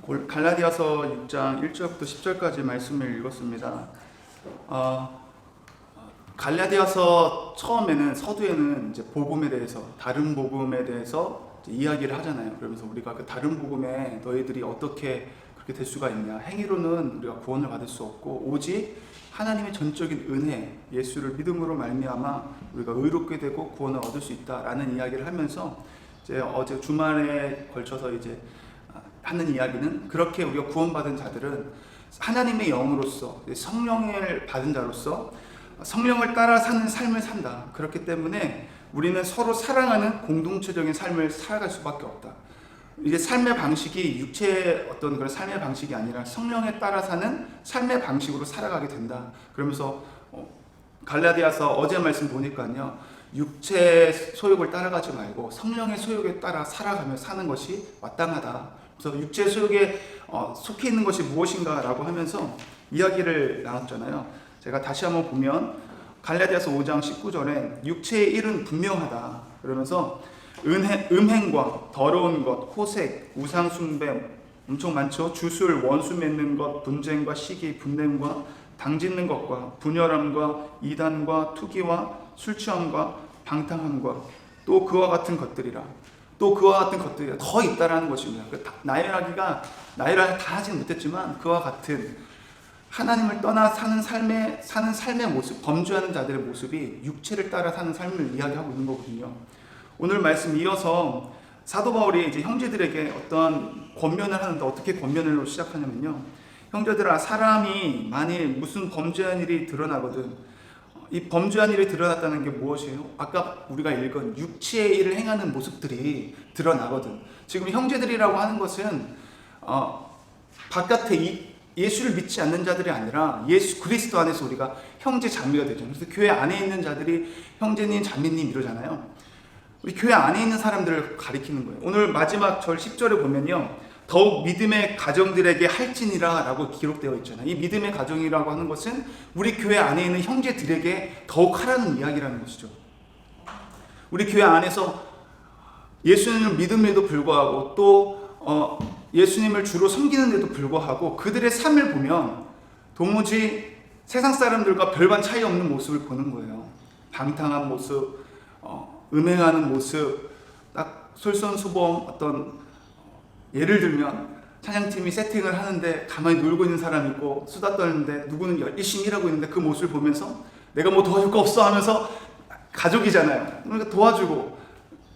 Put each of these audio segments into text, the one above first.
갈라디아서 6장 1절부터 10절까지 말씀을 읽었습니다. 갈라디아서 처음에는 서두에는 이제 복음에 대해서, 다른 복음에 대해서 이야기를 하잖아요. 그러면서 우리가 그 다른 복음에 너희들이 어떻게 그렇게 될 수가 있냐, 행위로는 우리가 구원을 받을 수 없고 오직 하나님의 전적인 은혜, 예수를 믿음으로 말미암아 우리가 의롭게 되고 구원을 얻을 수 있다라는 이야기를 하면서 이제 어제 주말에 걸쳐서 이제 하는 이야기는, 그렇게 우리가 구원받은 자들은 하나님의 영으로서, 성령을 받은 자로서 성령을 따라 사는 삶을 산다. 그렇기 때문에 우리는 서로 사랑하는 공동체적인 삶을 살아갈 수밖에 없다. 이게 삶의 방식이 육체의 어떤 그런 삶의 방식이 아니라 성령에 따라 사는 삶의 방식으로 살아가게 된다. 그러면서 갈라디아서 어제 말씀 보니까요, 육체의 소욕을 따라가지 말고 성령의 소욕에 따라 살아가며 사는 것이 마땅하다. 그래서 육체의 소욕에 속해 있는 것이 무엇인가 라고 하면서 이야기를 나눴잖아요. 제가 다시 한번 보면 갈라디아서 5장 19절에 육체의 일은 분명하다 그러면서 음행과 더러운 것, 호색, 우상숭배 엄청 많죠. 주술, 원수 맺는 것, 분쟁과 시기, 분냄과 당짓는 것과 분열함과 이단과 투기와 술취함과 방탕함과 또 그와 같은 것들이라. 또 그와 같은 것들이 더 있다라는 것입니다. 나열하기가 다 하진 못했지만 그와 같은 하나님을 떠나 사는 삶의 모습, 범죄하는 자들의 모습이 육체를 따라 사는 삶을 이야기하고 있는 거거든요. 오늘 말씀 이어서 사도 바울이 이제 형제들에게 어떤 권면을 하는데, 어떻게 권면을 시작하냐면요, 형제들아, 사람이 만일 무슨 범죄한 일이 드러나거든, 이 범죄한 일이 드러났다는 게 무엇이에요? 아까 우리가 읽은 육체의 일을 행하는 모습들이 드러나거든. 지금 형제들이라고 하는 것은 바깥에 예수를 믿지 않는 자들이 아니라 예수 그리스도 안에서 우리가 형제 자매가 되죠. 그래서 교회 안에 있는 자들이 형제님 자매님 이러잖아요. 우리 교회 안에 있는 사람들을 가리키는 거예요. 오늘 마지막 절 10절에 보면요, 더욱 믿음의 가정들에게 할지니라 라고 기록되어 있잖아요. 이 믿음의 가정이라고 하는 것은 우리 교회 안에 있는 형제들에게 더욱 하라는 이야기라는 것이죠. 우리 교회 안에서 예수님을 믿음에도 불구하고 또 예수님을 주로 섬기는데도 불구하고 그들의 삶을 보면 도무지 세상 사람들과 별반 차이 없는 모습을 보는 거예요. 방탕한 모습, 음행하는 모습, 딱 솔선수범, 어떤 예를 들면 찬양팀이 세팅을 하는데 가만히 놀고 있는 사람이 있고 수다 떠는데 누구는 열심히 일하고 있는데 그 모습을 보면서 내가 뭐 도와줄 거 없어 하면서, 가족이잖아요. 그러니까 도와주고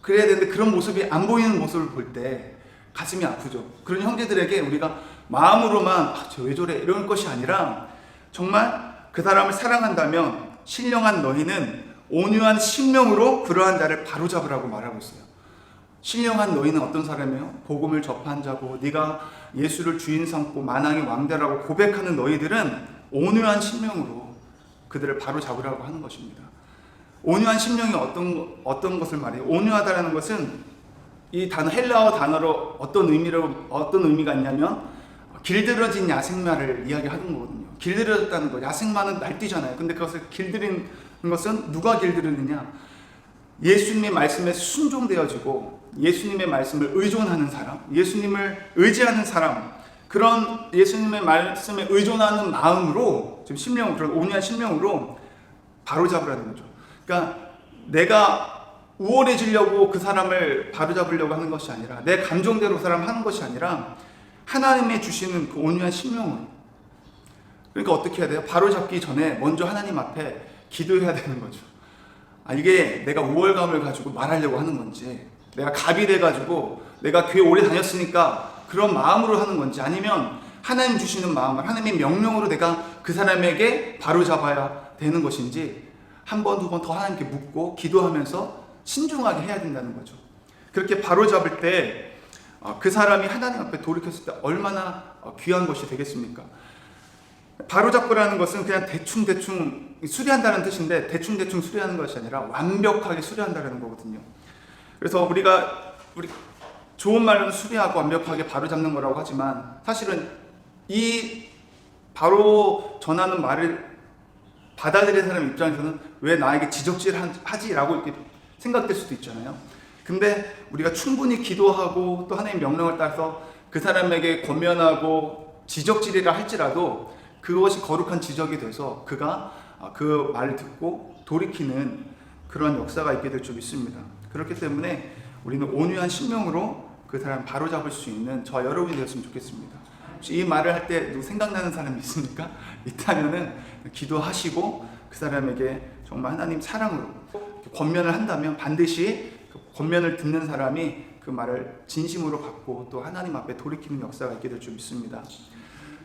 그래야 되는데 그런 모습이 안 보이는 모습을 볼 때 가슴이 아프죠. 그런 형제들에게 우리가 마음으로만 쟤 왜 저래 이런 것이 아니라 정말 그 사람을 사랑한다면 신령한 너희는 온유한 심령으로 그러한 자를 바로잡으라고 말하고 있어요. 신령한 너희는 어떤 사람이에요? 복음을 접한 자고 네가 예수를 주인 삼고 만왕의 왕자라고 고백하는 너희들은 온유한 심령으로 그들을 바로잡으라고 하는 것입니다. 온유한 심령이 어떤 것을 말해요? 온유하다라는 것은 이 단어, 헬라어 단어로 어떤 의미가 있냐면 길들여진 야생마를 이야기하는 거거든요. 길들여졌다는 거, 야생마는 날뛰잖아요. 근데 그것을 길들이는 것은 누가 길들이느냐? 예수님의 말씀에 순종되어지고 예수님의 말씀을 의존하는 사람, 예수님을 의지하는 사람, 그런 예수님의 말씀에 의존하는 마음으로, 지금 심령, 그런 온유한 심령으로 바로잡으라는 거죠. 그러니까 내가 우월해지려고 그 사람을 바로잡으려고 하는 것이 아니라, 내 감정대로 그 사람을 하는 것이 아니라 하나님의 주시는 그 온유한 심령으로. 그러니까 어떻게 해야 돼요? 바로잡기 전에 먼저 하나님 앞에 기도해야 되는 거죠. 이게 내가 우월감을 가지고 말하려고 하는 건지, 내가 갑이 돼가지고 내가 교회 오래 다녔으니까 그런 마음으로 하는 건지, 아니면 하나님 주시는 마음을, 하나님의 명령으로 내가 그 사람에게 바로잡아야 되는 것인지 한 번, 두 번 더 하나님께 묻고 기도하면서 신중하게 해야 된다는 거죠. 그렇게 바로잡을 때 그 사람이 하나님 앞에 돌이켰을 때 얼마나 귀한 것이 되겠습니까? 바로잡고라는 것은 그냥 대충 수리한다는 뜻인데, 대충 수리하는 것이 아니라 완벽하게 수리한다는 거거든요. 그래서 우리 좋은 말로는 수리하고 완벽하게 바로잡는 거라고 하지만, 사실은 이 바로 전하는 말을 받아들이는 사람 입장에서는 왜 나에게 지적질하지라고 이렇게 생각될 수도 있잖아요. 근데 우리가 충분히 기도하고 또 하나님의 명령을 따라서 그 사람에게 권면하고 지적질이라 할지라도 그것이 거룩한 지적이 돼서 그가 그 말을 듣고 돌이키는 그런 역사가 있게 될 줄 믿습니다. 그렇기 때문에 우리는 온유한 심령으로 그 사람 바로잡을 수 있는 저와 여러분이 되었으면 좋겠습니다. 혹시 이 말을 할 때 누구 생각나는 사람이 있습니까? 있다면은 기도하시고 그 사람에게 정말 하나님 사랑으로 권면을 한다면 반드시 그 권면을 듣는 사람이 그 말을 진심으로 받고 또 하나님 앞에 돌이키는 역사가 있게 될 줄 믿습니다.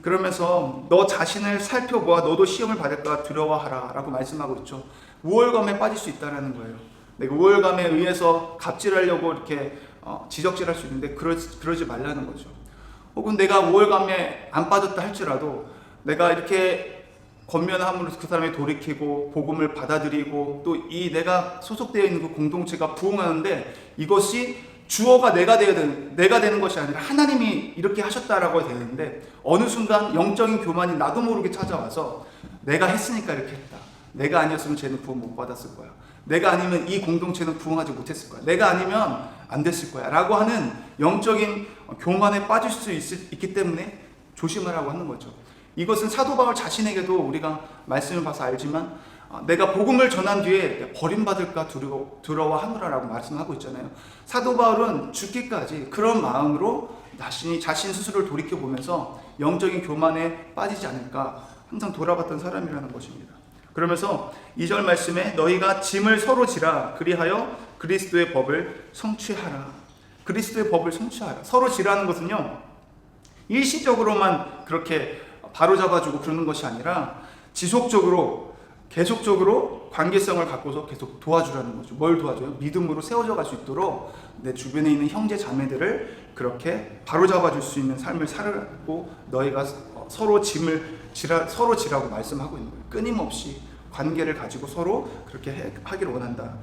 그러면서 너 자신을 살펴보아 너도 시험을 받을까 두려워하라 라고 말씀하고 있죠. 우월감에 빠질 수 있다는 거예요. 내가 우월감에 의해서 갑질하려고 이렇게 지적질할 수 있는데 그러지 말라는 거죠. 혹은 내가 우월감에 안 빠졌다 할지라도 내가 이렇게 권면함으로써 그 사람이 돌이키고 복음을 받아들이고 또 이 내가 소속되어 있는 그 공동체가 부흥하는데 이것이 주어가 내가 되는 것이 아니라 하나님이 이렇게 하셨다라고 되는데 어느 순간 영적인 교만이 나도 모르게 찾아와서 내가 했으니까 이렇게 했다. 내가 아니었으면 쟤는 구원 못 받았을 거야. 내가 아니면 이 공동체는 부흥하지 못했을 거야. 내가 아니면 안 됐을 거야. 라고 하는 영적인 교만에 빠질 수 있기 때문에 조심하라고 하는 거죠. 이것은 사도 바울 자신에게도 우리가 말씀을 봐서 알지만 내가 복음을 전한 뒤에 버림받을까 두려워하노라라고 말씀하고 있잖아요. 사도 바울은 죽기까지 그런 마음으로 자신 스스로를 돌이켜보면서 영적인 교만에 빠지지 않을까 항상 돌아봤던 사람이라는 것입니다. 그러면서 2절 말씀에 너희가 짐을 서로 지라 그리하여 그리스도의 법을 성취하라. 그리스도의 법을 성취하라. 서로 지라는 것은요 일시적으로만 그렇게 바로잡아주고 그러는 것이 아니라 지속적으로 계속적으로 관계성을 갖고서 계속 도와주라는 거죠. 뭘 도와줘요? 믿음으로 세워져 갈 수 있도록 내 주변에 있는 형제 자매들을 그렇게 바로잡아줄 수 있는 삶을 살고 너희가 서로 지라고 말씀하고 있는 거예요. 끊임없이 관계를 가지고 서로 그렇게 하기를 원한다.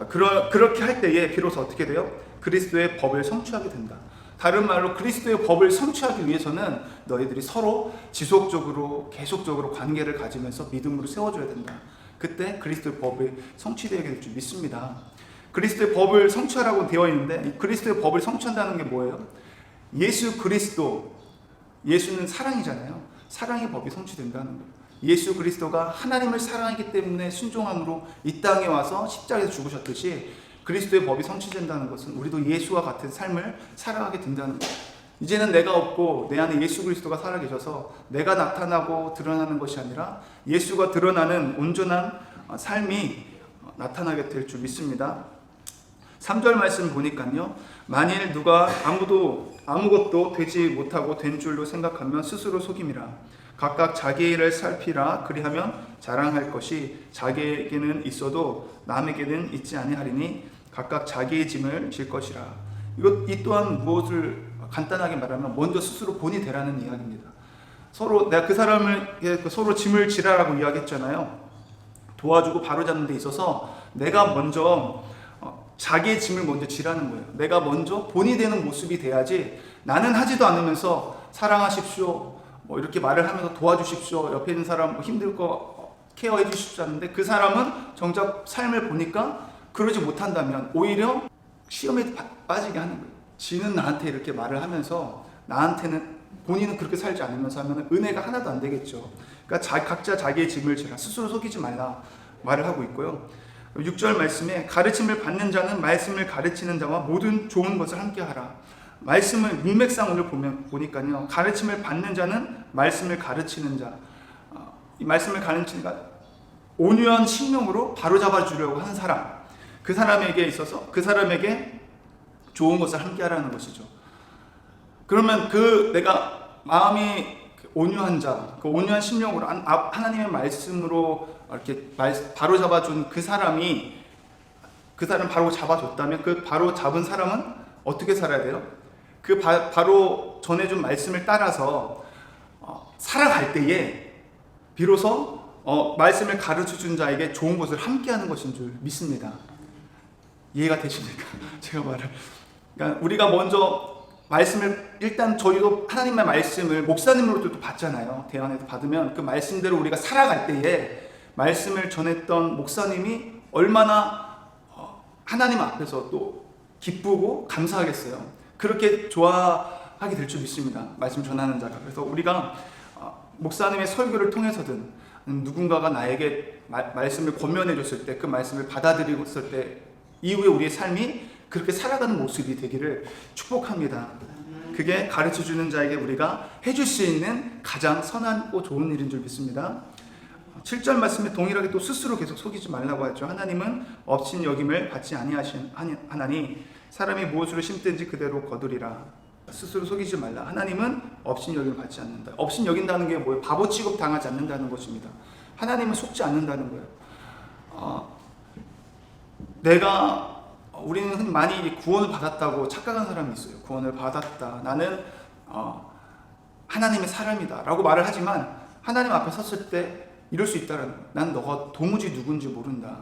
그렇게 할 때에 비로소 어떻게 돼요? 그리스도의 법을 성취하게 된다. 다른 말로 그리스도의 법을 성취하기 위해서는 너희들이 서로 지속적으로 계속적으로 관계를 가지면서 믿음으로 세워줘야 된다. 그때 그리스도의 법이 성취되게 될 줄 믿습니다. 그리스도의 법을 성취하라고 되어 있는데 이 그리스도의 법을 성취한다는 게 뭐예요? 예수 그리스도, 예수는 사랑이잖아요. 사랑의 법이 성취된다는 거예요. 예수 그리스도가 하나님을 사랑하기 때문에 순종함으로 이 땅에 와서 십자가에서 죽으셨듯이 그리스도의 법이 성취된다는 것은 우리도 예수와 같은 삶을 살아가게 된다는 거예요. 이제는 내가 없고 내 안에 예수 그리스도가 살아계셔서 내가 나타나고 드러나는 것이 아니라 예수가 드러나는 온전한 삶이 나타나게 될 줄 믿습니다. 3절 말씀 보니까요. 만일 누가 아무것도 되지 못하고 된 줄로 생각하면 스스로 속임이라. 각각 자기 일을 살피라. 그리하면 자랑할 것이 자기에게는 있어도 남에게는 있지 아니하리니 각각 자기의 짐을 질 것이라. 이 또한 무엇을 간단하게 말하면 먼저 스스로 본이 되라는 이야기입니다. 내가 그 사람을 서로 짐을 지라라고 이야기했잖아요. 도와주고 바로잡는 데 있어서 내가 먼저 자기의 짐을 먼저 지라는 거예요. 내가 먼저 본이 되는 모습이 돼야지 나는 하지도 않으면서 사랑하십시오 이렇게 말을 하면서 도와주십시오, 옆에 있는 사람 힘들 거 케어해 주십시오 하는데 그 사람은 정작 삶을 보니까 그러지 못한다면 오히려 시험에 빠지게 하는 거예요. 지는 나한테 이렇게 말을 하면서 나한테는 본인은 그렇게 살지 않으면서 하면 은혜가 하나도 안 되겠죠. 그러니까 각자 자기의 짐을 지라. 스스로 속이지 말라 말을 하고 있고요. 6절 말씀에 가르침을 받는 자는 말씀을 가르치는 자와 모든 좋은 것을 함께 하라. 말씀을 문맥상 오늘 보니까요. 가르침을 받는 자는 말씀을 가르치는 자. 이 말씀을 가르치는 자 온유한 심령으로 바로잡아 주려고 하는 사람. 그 사람에게 있어서 그 사람에게 좋은 것을 함께 하라는 것이죠. 그러면 내가 마음이 온유한 자, 그 온유한 심령으로 하나님의 말씀으로 이렇게 바로 잡아준 그 사람 바로 잡아줬다면 그 바로 잡은 사람은 어떻게 살아야 돼요? 그 바로 전해준 말씀을 따라서 살아갈 때에 비로소 말씀을 가르쳐준 자에게 좋은 것을 함께하는 것인 줄 믿습니다. 이해가 되십니까? 제가 그러니까 우리가 먼저 말씀을 일단 저희도 하나님의 말씀을 목사님으로도 받잖아요. 대안에도 받으면 그 말씀대로 우리가 살아갈 때에 말씀을 전했던 목사님이 얼마나 하나님 앞에서 또 기쁘고 감사하겠어요. 그렇게 하게 될 줄 믿습니다. 말씀 전하는 자가. 그래서 우리가 목사님의 설교를 통해서든 누군가가 나에게 말씀을 권면해 줬을 때 그 말씀을 받아들였을 때 이후에 우리의 삶이 그렇게 살아가는 모습이 되기를 축복합니다. 그게 가르쳐주는 자에게 우리가 해줄 수 있는 가장 선하고 좋은 일인 줄 믿습니다. 7절 말씀에 동일하게 또 스스로 계속 속이지 말라고 하죠. 하나님은 업신 여김을 받지 아니하나니 사람이 무엇으로 심든지 그대로 거두리라. 스스로 속이지 말라. 하나님은 업신 여김을 받지 않는다. 업신 여긴다는 게 뭐예요? 바보 취급 당하지 않는다는 것입니다. 하나님은 속지 않는다는 거예요. 우리는 흔히 많이 구원을 받았다고 착각한 사람이 있어요. 구원을 받았다. 나는 하나님의 사람이다 라고 말을 하지만 하나님 앞에 섰을 때 이럴 수 있다라는 거예요. 난 너가 도무지 누군지 모른다.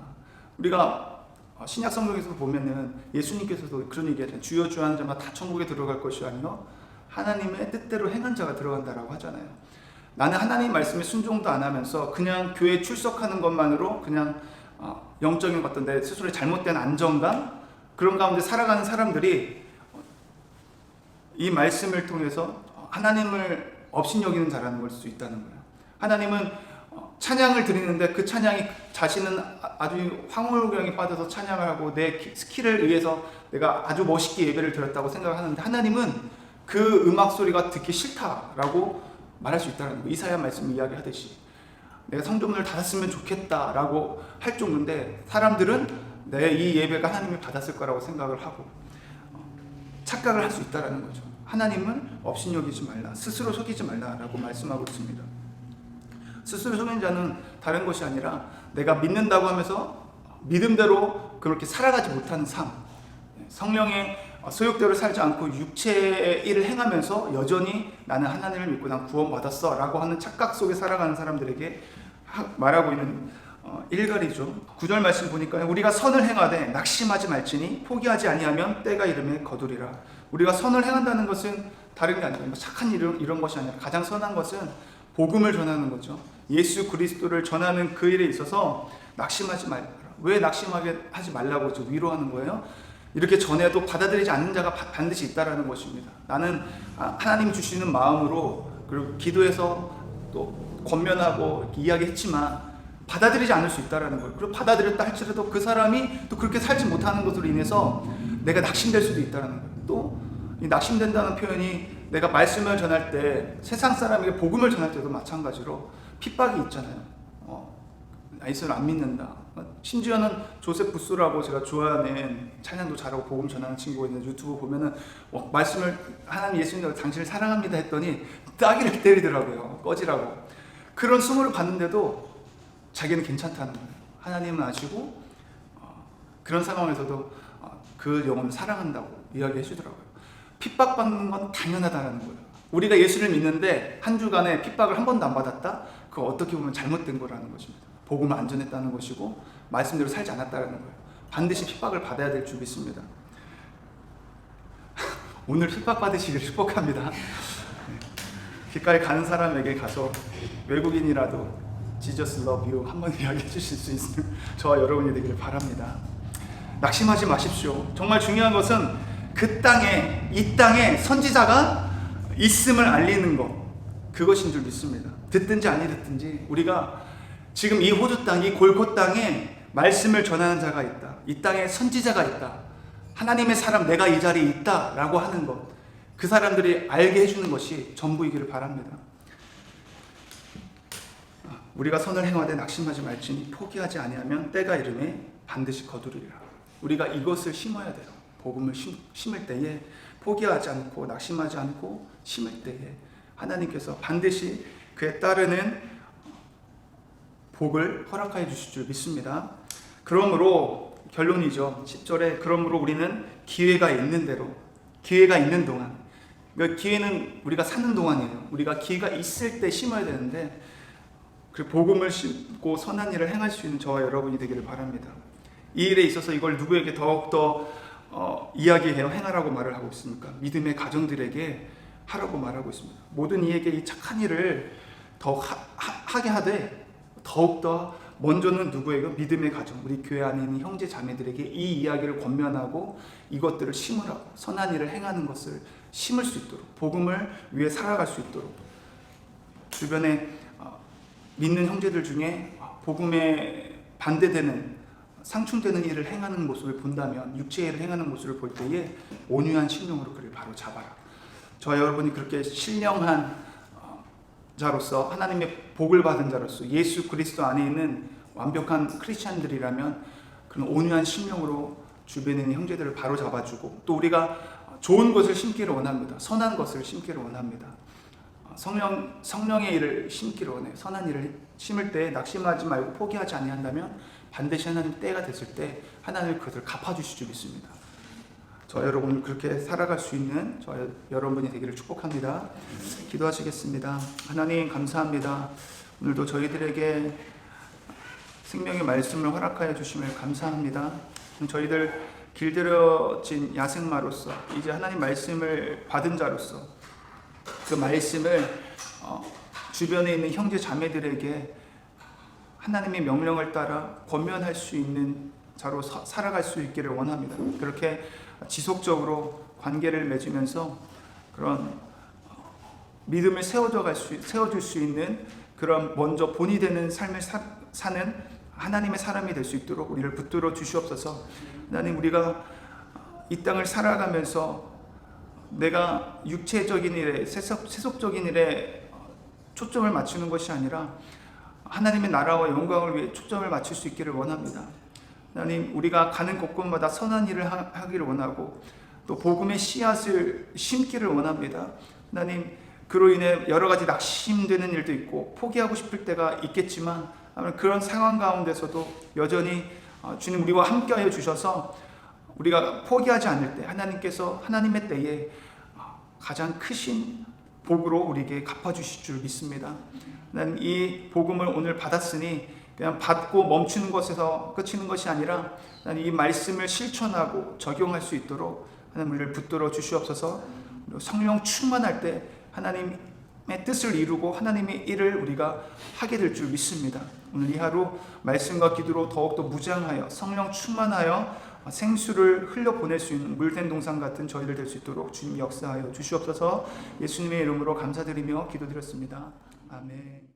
우리가 신약 성경에서 보면은 예수님께서도 그런 얘기하잖아요. 주여 주여 하는 자마다 다 천국에 들어갈 것이 아니요 하나님의 뜻대로 행한 자가 들어간다라고 하잖아요. 나는 하나님 말씀에 순종도 안 하면서 그냥 교회에 출석하는 것만으로 그냥 영적인 어떤 내 스스로의 잘못된 안정감 그런 가운데 살아가는 사람들이 이 말씀을 통해서 하나님을 업신여기는 자라는 걸 수 있다는 거예요. 하나님은 찬양을 드리는데 그 찬양이 자신은 아주 황홀경에 빠져서 찬양을 하고 내 스킬을 의해서 내가 아주 멋있게 예배를 드렸다고 생각하는데 하나님은 그 음악 소리가 듣기 싫다라고 말할 수 있다는 거예요. 이사야 말씀 이야기하듯이 내가 성전문을 닫았으면 좋겠다라고 할 정도인데 사람들은 내 이 예배가 하나님이 받았을 거라고 생각을 하고 착각을 할 수 있다는 거죠. 하나님은 업신여기지 말라, 스스로 속이지 말라라고 말씀하고 있습니다. 스스로 속이는 자는 다른 것이 아니라 내가 믿는다고 하면서 믿음대로 그렇게 살아가지 못하는 삶, 성령의 소욕대로 살지 않고 육체의 일을 행하면서 여전히 나는 하나님을 믿고 난 구원받았어 라고 하는 착각 속에 살아가는 사람들에게 말하고 있는 일갈이죠. 9절 말씀 보니까 우리가 선을 행하되 낙심하지 말지니 포기하지 아니하면 때가 이르매 거두리라. 우리가 선을 행한다는 것은 다른 게 아니라 착한 일 이런 것이 아니라 가장 선한 것은 복음을 전하는 거죠. 예수 그리스도를 전하는 그 일에 있어서 낙심하지 말라. 왜 낙심하게 하지 말라고 위로하는 거예요? 이렇게 전해도 받아들이지 않는 자가 반드시 있다라는 것입니다. 나는 하나님 주시는 마음으로 그리고 기도해서 또 권면하고 이야기했지만 받아들이지 않을 수 있다라는 거예요. 그리고 받아들였다 할지라도 그 사람이 또 그렇게 살지 못하는 것으로 인해서 내가 낙심될 수도 있다라는 거예요. 또 이 낙심된다는 표현이 내가 말씀을 전할 때 세상 사람에게 복음을 전할 때도 마찬가지로 핍박이 있잖아요. 예수를 안 믿는다. 심지어는 조셉 부스라고 제가 좋아하는 찬양도 잘하고 복음 전하는 친구가 있는데 유튜브 보면은 말씀을 하나님 예수님 당신을 사랑합니다 했더니 따귀를 때리더라고요. 꺼지라고. 그런 수모를 받는데도 자기는 괜찮다는 거예요. 하나님은 아시고 그런 상황에서도 그 영혼을 사랑한다고 이야기해 주더라고요. 핍박받는 건 당연하다는 거예요. 우리가 예수를 믿는데 한 주간에 핍박을 한 번도 안 받았다? 그거 어떻게 보면 잘못된 거라는 것입니다. 복음을 안 전했다는 것이고 말씀대로 살지 않았다는 거예요. 반드시 핍박을 받아야 될 줄 믿습니다. 오늘 핍박 받으시길 축복합니다. 길가에 가는 사람에게 가서 외국인이라도 Jesus love you 한번 이야기해 주실 수 있으면 저와 여러분이 되기를 바랍니다. 낙심하지 마십시오. 정말 중요한 것은 그 땅에 이 땅에 선지자가 있음을 알리는 것, 그것인 줄 믿습니다. 듣든지 아니 듣든지 우리가 지금 이 호주 땅, 이 골고 땅에 말씀을 전하는 자가 있다. 이 땅에 선지자가 있다. 하나님의 사람 내가 이 자리에 있다라고 하는 것, 그 사람들이 알게 해주는 것이 전부이기를 바랍니다. 우리가 선을 행하되 낙심하지 말지니 포기하지 아니하면 때가 이르매 반드시 거두리라. 우리가 이것을 심어야 돼요. 복음을 심을 때에 포기하지 않고 낙심하지 않고 심을 때에 하나님께서 반드시 그에 따르는 복을 허락하여 주실 줄 믿습니다. 그러므로 결론이죠. 10절에 그러므로 우리는 기회가 있는 대로, 기회가 있는 동안, 그러니까 기회는 우리가 사는 동안이에요. 우리가 기회가 있을 때 심어야 되는데 그 복음을 심고 선한 일을 행할 수 있는 저와 여러분이 되기를 바랍니다. 이 일에 있어서 이걸 누구에게 더욱더 이야기해요? 행하라고 말을 하고 있습니까? 믿음의 가정들에게 하라고 말하고 있습니다. 모든 이에게 이 착한 일을 더 하게 하되 더욱더 먼저는 누구에게? 믿음의 가정, 우리 교회 안에 있는 형제 자매들에게 이 이야기를 권면하고 이것들을 심으라고, 선한 일을 행하는 것을 심을 수 있도록, 복음을 위해 살아갈 수 있도록, 주변에 믿는 형제들 중에 복음에 반대되는 상충되는 일을 행하는 모습을 본다면, 육체의 일을 행하는 모습을 볼 때에 온유한 심령으로 그를 바로 잡아라. 저와 여러분이 그렇게 신령한 자로서, 하나님의 복을 받은 자로서, 예수 그리스도 안에 있는 완벽한 크리스찬들이라면 그런 온유한 심령으로 주변에 있는 형제들을 바로 잡아주고, 또 우리가 좋은 것을 심기를 원합니다. 선한 것을 심기를 원합니다. 성령의 일을 심기를 원해요. 선한 일을 심을 때 낙심하지 말고 포기하지 아니한다면 반드시 하나님 때가 됐을 때 하나님이 그것을 갚아주실 줄 믿습니다. 저 여러분 그렇게 살아갈 수 있는 저 여러분이 되기를 축복합니다. 기도하시겠습니다. 하나님 감사합니다. 오늘도 저희들에게 생명의 말씀을 허락하여 주심을 감사합니다. 저희들 길들여진 야생마로서, 이제 하나님 말씀을 받은 자로서 그 말씀을 주변에 있는 형제 자매들에게 하나님의 명령을 따라 권면할 수 있는 자로 살아갈 수 있기를 원합니다. 그렇게 지속적으로 관계를 맺으면서 그런 믿음을 세워줄 수 있는 그런 먼저 본이 되는 삶을 사는 하나님의 사람이 될 수 있도록 우리를 붙들어 주시옵소서. 하나님, 우리가 이 땅을 살아가면서 내가 육체적인 일에, 세속적인 일에 초점을 맞추는 것이 아니라 하나님의 나라와 영광을 위해 초점을 맞출 수 있기를 원합니다. 하나님, 우리가 가는 곳곳마다 선한 일을 하기를 원하고 또 복음의 씨앗을 심기를 원합니다. 하나님, 그로 인해 여러 가지 낙심되는 일도 있고 포기하고 싶을 때가 있겠지만 그런 상황 가운데서도 여전히 주님 우리와 함께하여 주셔서 우리가 포기하지 않을 때 하나님께서 하나님의 때에 가장 크신 복으로 우리에게 갚아주실 줄 믿습니다. 나는 이 복음을 오늘 받았으니 그냥 받고 멈추는 것에서 끝이는 것이 아니라 나는 이 말씀을 실천하고 적용할 수 있도록 하나님 우리를 붙들어 주시옵소서. 성령 충만할 때 하나님의 뜻을 이루고 하나님의 일을 우리가 하게 될 줄 믿습니다. 오늘 이 하루 말씀과 기도로 더욱더 무장하여 성령 충만하여 생수를 흘려보낼 수 있는 물된 동산 같은 저희들 될 수 있도록 주님 역사하여 주시옵소서. 예수님의 이름으로 감사드리며 기도드렸습니다. 아멘.